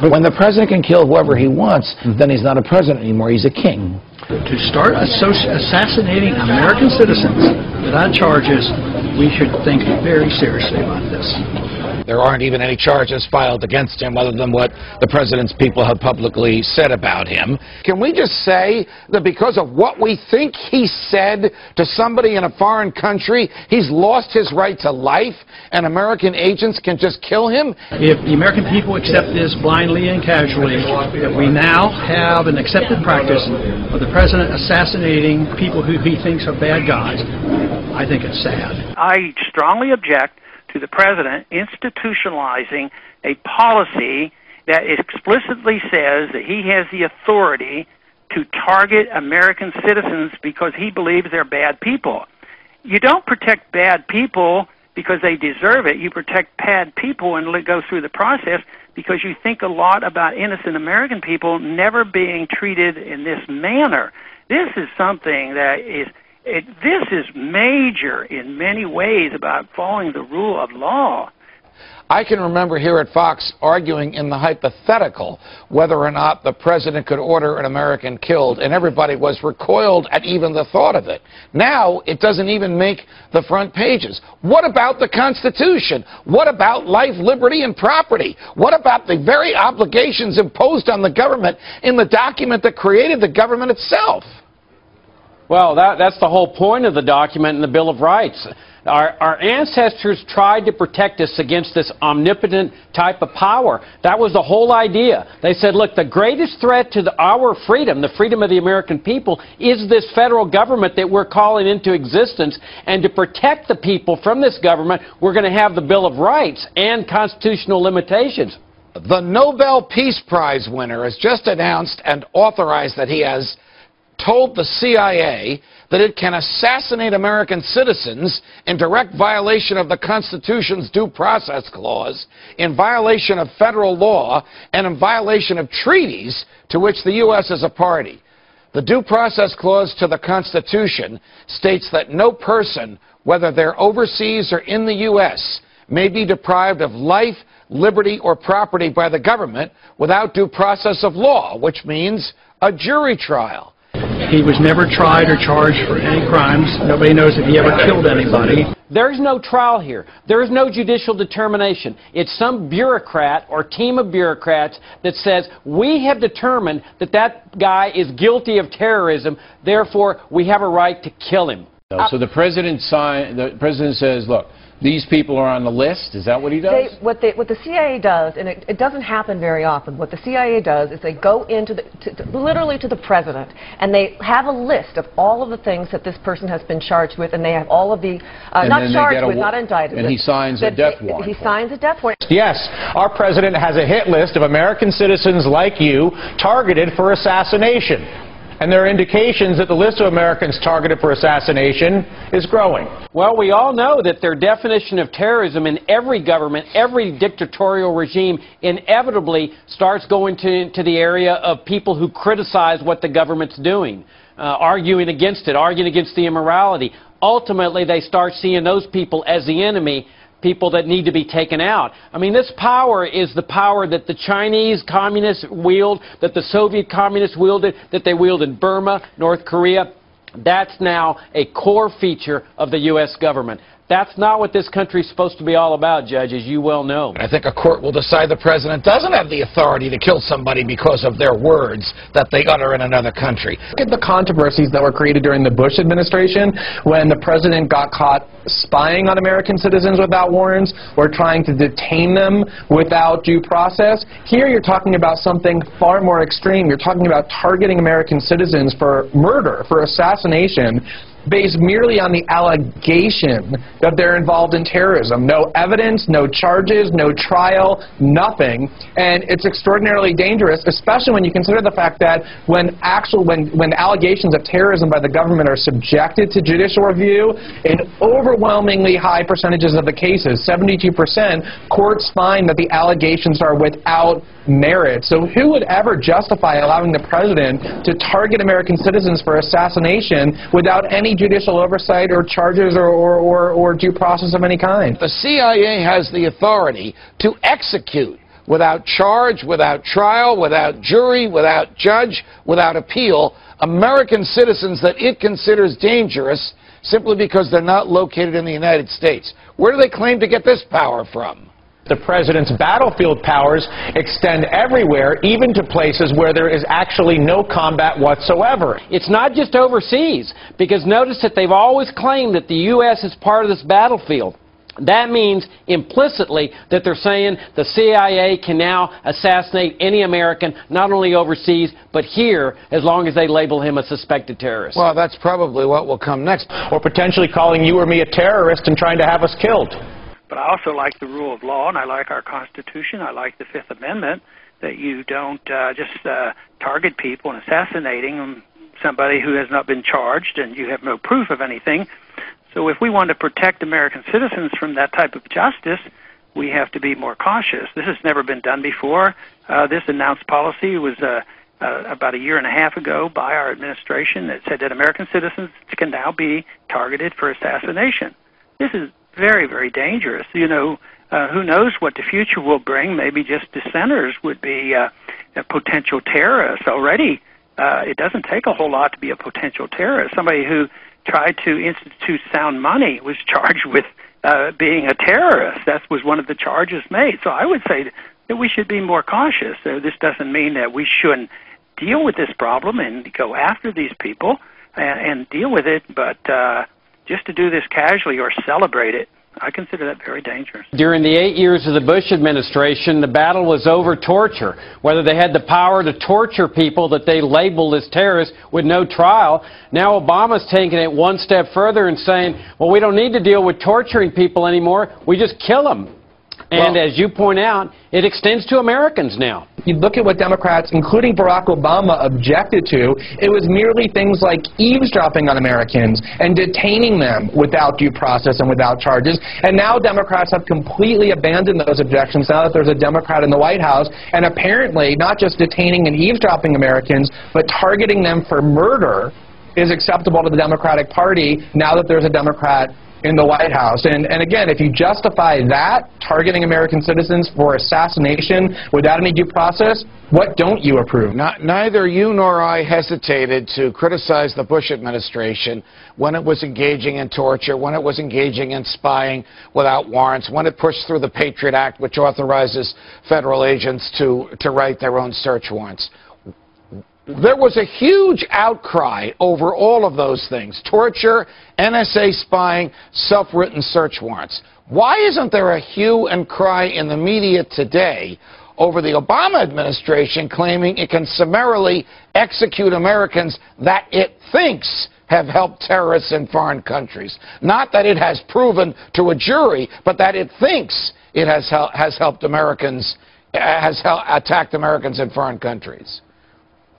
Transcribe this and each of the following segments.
When the president can kill whoever he wants, then he's not a president anymore, he's a king. To start assassinating American citizens without charges, we should think very seriously about this. There aren't even any charges filed against him other than what the president's people have publicly said about him. Can we just say that because of what we think he said to somebody in a foreign country, he's lost his right to life and American agents can just kill him? If the American people accept this blindly and casually, that we now have an accepted practice of the president assassinating people who he thinks are bad guys, I think it's sad. I strongly object to the president institutionalizing a policy that explicitly says that he has the authority to target American citizens because he believes they're bad people. You don't protect bad people because they deserve it. You protect bad people and go through the process because you think a lot about innocent American people never being treated in this manner. This is something that is this is major in many ways about following the rule of law. I can remember here at Fox arguing in the hypothetical whether or not the president could order an American killed, and everybody was recoiled at even the thought of it. Now it doesn't even make the front pages. What about the Constitution? What about life, liberty, and property? What about the very obligations imposed on the government in the document that created the government itself? Well, that's the whole point of the document in the Bill of Rights. Our ancestors tried to protect us against this omnipotent type of power. That was the whole idea. They said, look, the greatest threat to our freedom, the freedom of the American people, is this federal government that we're calling into existence. And to protect the people from this government, we're going to have the Bill of Rights and constitutional limitations. The Nobel Peace Prize winner has just announced and authorized that he has told the CIA that it can assassinate American citizens in direct violation of the Constitution's Due Process Clause, in violation of federal law, and in violation of treaties to which the U.S. is a party. The Due Process Clause to the Constitution states that no person, whether they're overseas or in the U.S., may be deprived of life, liberty, or property by the government without due process of law, which means a jury trial. He was never tried or charged for any crimes. Nobody knows if he ever killed anybody. There's no trial here. There is no judicial determination. It's some bureaucrat or team of bureaucrats that says, we have determined that that guy is guilty of terrorism, therefore we have a right to kill him. So the president says, look, these people are on the list? Is that what he does? What the CIA does, and it doesn't happen very often, what the CIA does is they go into literally to the president, and they have a list of all of the things that this person has been charged with, and they have all of the, not charged with, not indicted with. And he signs a death warrant. He signs a death warrant. Yes, our president has a hit list of American citizens like you targeted for assassination. And there are indications that the list of Americans targeted for assassination is growing. Well, we all know that their definition of terrorism in every government, every dictatorial regime, inevitably starts going to the area of people who criticize what the government's doing, arguing against it, arguing against the immorality. Ultimately, they start seeing those people as the enemy, people that need to be taken out. I mean, this power is the power that the Chinese communists wield, that the Soviet communists wielded, that they wield in Burma, North Korea. That's now a core feature of the U.S. government. That's not what this country is supposed to be all about, Judge, as you well know. I think a court will decide the president doesn't have the authority to kill somebody because of their words that they utter in another country. Look at the controversies that were created during the Bush administration when the president got caught spying on American citizens without warrants or trying to detain them without due process. Here you're talking about something far more extreme. You're talking about targeting American citizens for murder, for assassination, based merely on the allegation that they're involved in terrorism. No evidence, no charges, no trial, nothing. And it's extraordinarily dangerous, especially when you consider the fact that when allegations of terrorism by the government are subjected to judicial review, in overwhelmingly high percentages of the cases, 72%, courts find that the allegations are without merit. So who would ever justify allowing the president to target American citizens for assassination without any judicial oversight or charges or due process of any kind? The CIA has the authority to execute without charge, without trial, without jury, without judge, without appeal, American citizens that it considers dangerous simply because they're not located in the United States. Where do they claim to get this power from? The president's battlefield powers extend everywhere, even to places where there is actually no combat whatsoever. It's not just overseas, because notice that they've always claimed that the U.S. is part of this battlefield. That means implicitly that they're saying the CIA can now assassinate any American, not only overseas, but here, as long as they label him a suspected terrorist. Well, that's probably what will come next. Or potentially calling you or me a terrorist and trying to have us killed. But I also like the rule of law, and I like our Constitution. I like the Fifth Amendment, that you don't just target people and assassinating somebody who has not been charged and you have no proof of anything. So if we want to protect American citizens from that type of justice, we have to be more cautious. This has never been done before. This announced policy was about a year and a half ago by our administration that said that American citizens can now be targeted for assassination. This is very, very dangerous. You know, who knows what the future will bring? Maybe just dissenters would be potential terrorists already. It doesn't take a whole lot to be a potential terrorist. Somebody who tried to institute sound money was charged with being a terrorist. That was one of the charges made. So I would say that we should be more cautious. This doesn't mean that we shouldn't deal with this problem and go after these people and deal with it, but just to do this casually or celebrate it, I consider that very dangerous. During the 8 years of the Bush administration, the battle was over torture. Whether they had the power to torture people that they labeled as terrorists with no trial. Now Obama's taking it one step further and saying, well, we don't need to deal with torturing people anymore. We just kill them. And as you point out, it extends to Americans now. You look at what Democrats, including Barack Obama, objected to. It was merely things like eavesdropping on Americans and detaining them without due process and without charges. And now Democrats have completely abandoned those objections now that there's a Democrat in the White House. And apparently not just detaining and eavesdropping Americans, but targeting them for murder is acceptable to the Democratic Party now that there's a Democrat in the White House. And again, if you justify that, targeting American citizens for assassination without any due process, what don't you approve? Neither you nor I hesitated to criticize the Bush administration when it was engaging in torture, when it was engaging in spying without warrants, when it pushed through the Patriot Act, which authorizes federal agents to write their own search warrants. There was a huge outcry over all of those things: torture, NSA spying, self-written search warrants. Why isn't there a hue and cry in the media today over the Obama administration claiming it can summarily execute Americans that it thinks have helped terrorists in foreign countries? Not that it has proven to a jury, but that it thinks it has helped Americans, has attacked Americans in foreign countries.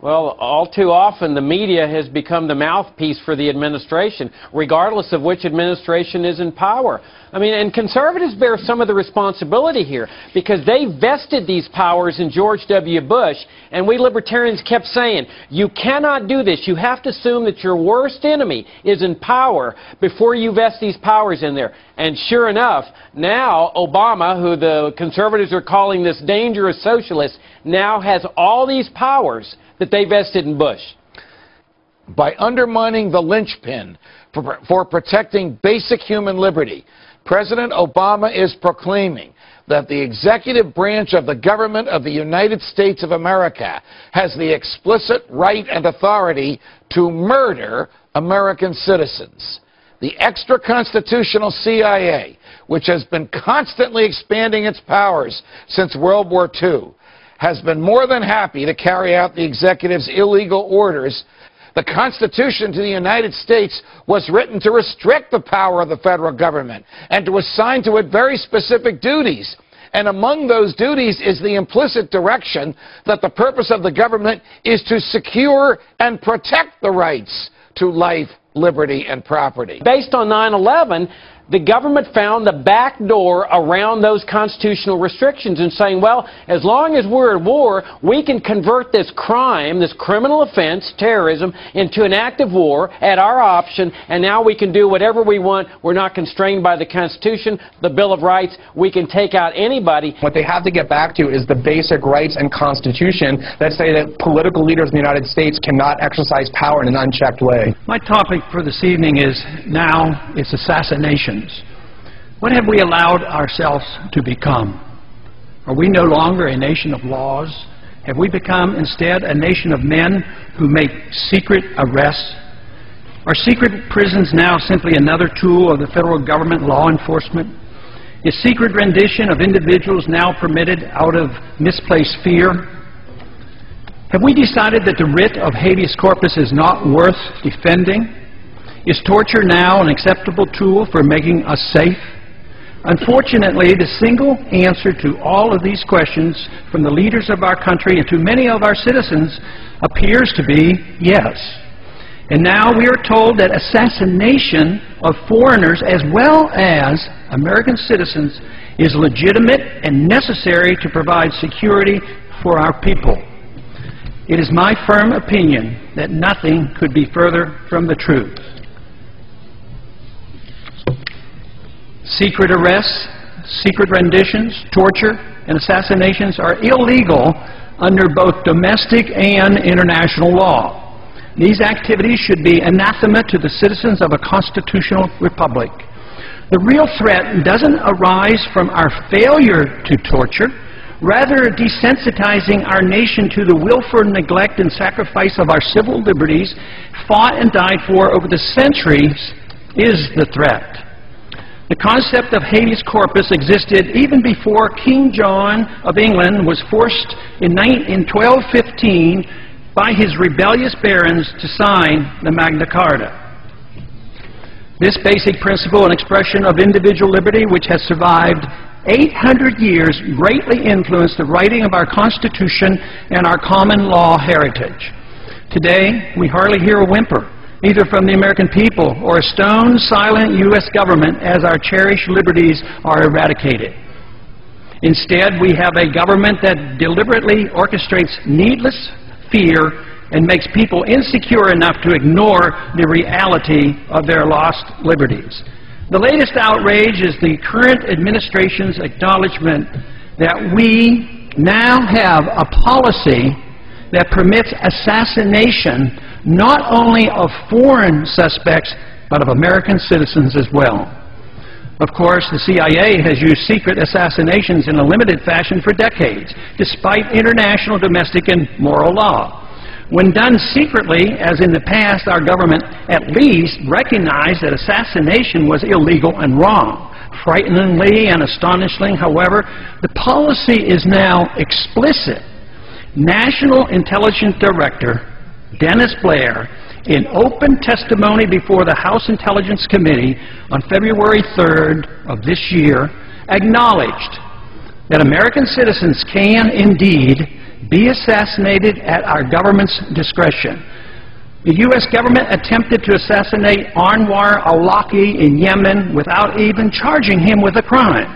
Well, all too often the media has become the mouthpiece for the administration, regardless of which administration is in power. I mean, and conservatives bear some of the responsibility here, because they vested these powers in George W. Bush, and we libertarians kept saying, you cannot do this. You have to assume that your worst enemy is in power before you vest these powers in there. And sure enough, now Obama, who the conservatives are calling this dangerous socialist, now has all these powers that they vested in Bush. By undermining the linchpin for protecting basic human liberty, President Obama is proclaiming that the executive branch of the government of the United States of America has the explicit right and authority to murder American citizens. The extra-constitutional CIA, which has been constantly expanding its powers since World War II, has been more than happy to carry out the executive's illegal orders. The Constitution to the United States was written to restrict the power of the federal government and to assign to it very specific duties. And among those duties is the implicit direction that the purpose of the government is to secure and protect the rights to life, liberty, and property. Based on 9/11, the government found the back door around those constitutional restrictions and saying, well, as long as we're at war, we can convert this crime, this criminal offense, terrorism, into an act of war at our option, and now we can do whatever we want. We're not constrained by the Constitution, the Bill of Rights. We can take out anybody. What they have to get back to is the basic rights and Constitution that say that political leaders in the United States cannot exercise power in an unchecked way. My topic for this evening is now it's assassinations. What have we allowed ourselves to become? Are we no longer a nation of laws? Have we become instead a nation of men who make secret arrests? Are secret prisons now simply another tool of the federal government law enforcement? Is secret rendition of individuals now permitted out of misplaced fear? Have we decided that the writ of habeas corpus is not worth defending? Is torture now an acceptable tool for making us safe? Unfortunately, the single answer to all of these questions from the leaders of our country and to many of our citizens appears to be yes. And now we are told that assassination of foreigners as well as American citizens is legitimate and necessary to provide security for our people. It is my firm opinion that nothing could be further from the truth. Secret arrests, secret renditions, torture, and assassinations are illegal under both domestic and international law. These activities should be anathema to the citizens of a constitutional republic. The real threat doesn't arise from our failure to torture. Rather, desensitizing our nation to the willful neglect and sacrifice of our civil liberties fought and died for over the centuries is the threat. The concept of habeas corpus existed even before King John of England was forced in 1215 by his rebellious barons to sign the Magna Carta. This basic principle and expression of individual liberty, which has survived 800 years, greatly influenced the writing of our Constitution and our common law heritage. Today, we hardly hear a whimper, either from the American people or a stone silent U.S. government as our cherished liberties are eradicated. Instead, we have a government that deliberately orchestrates needless fear and makes people insecure enough to ignore the reality of their lost liberties. The latest outrage is the current administration's acknowledgement that we now have a policy that permits assassination not only of foreign suspects, but of American citizens as well. Of course, the CIA has used secret assassinations in a limited fashion for decades, despite international, domestic, and moral law. When done secretly, as in the past, our government at least recognized that assassination was illegal and wrong. Frighteningly and astonishingly, however, the policy is now explicit. National Intelligence Director Dennis Blair, in open testimony before the House Intelligence Committee on February 3rd of this year, acknowledged that American citizens can indeed be assassinated at our government's discretion. The U.S. government attempted to assassinate Anwar al-Awlaki in Yemen without even charging him with a crime.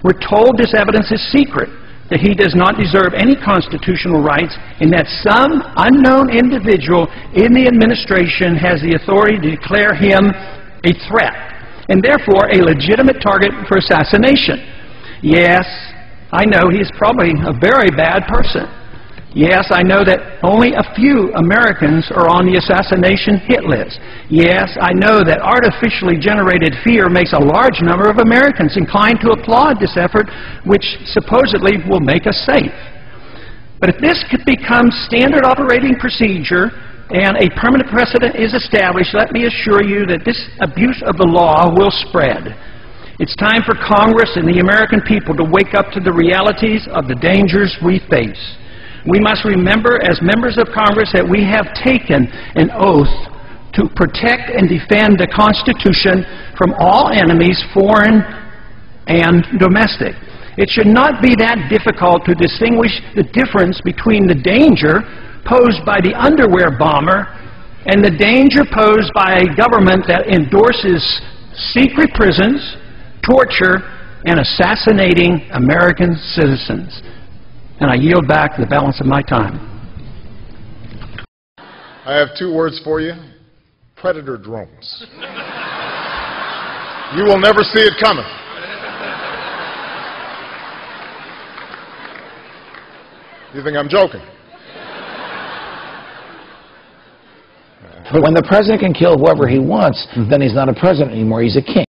We're told this evidence is secret, that he does not deserve any constitutional rights, and that some unknown individual in the administration has the authority to declare him a threat, and therefore a legitimate target for assassination. Yes, I know he's probably a very bad person. Yes, I know that only a few Americans are on the assassination hit list. Yes, I know that artificially generated fear makes a large number of Americans inclined to applaud this effort, which supposedly will make us safe. But if this could become standard operating procedure and a permanent precedent is established, let me assure you that this abuse of the law will spread. It's time for Congress and the American people to wake up to the realities of the dangers we face. We must remember as members of Congress that we have taken an oath to protect and defend the Constitution from all enemies, foreign and domestic. It should not be that difficult to distinguish the difference between the danger posed by the underwear bomber and the danger posed by a government that endorses secret prisons, torture, and assassinating American citizens. And I yield back the balance of my time. I have 2 words for you: predator drones. You will never see it coming. You think I'm joking? But when the president can kill whoever he wants, then he's not a president anymore, he's a king.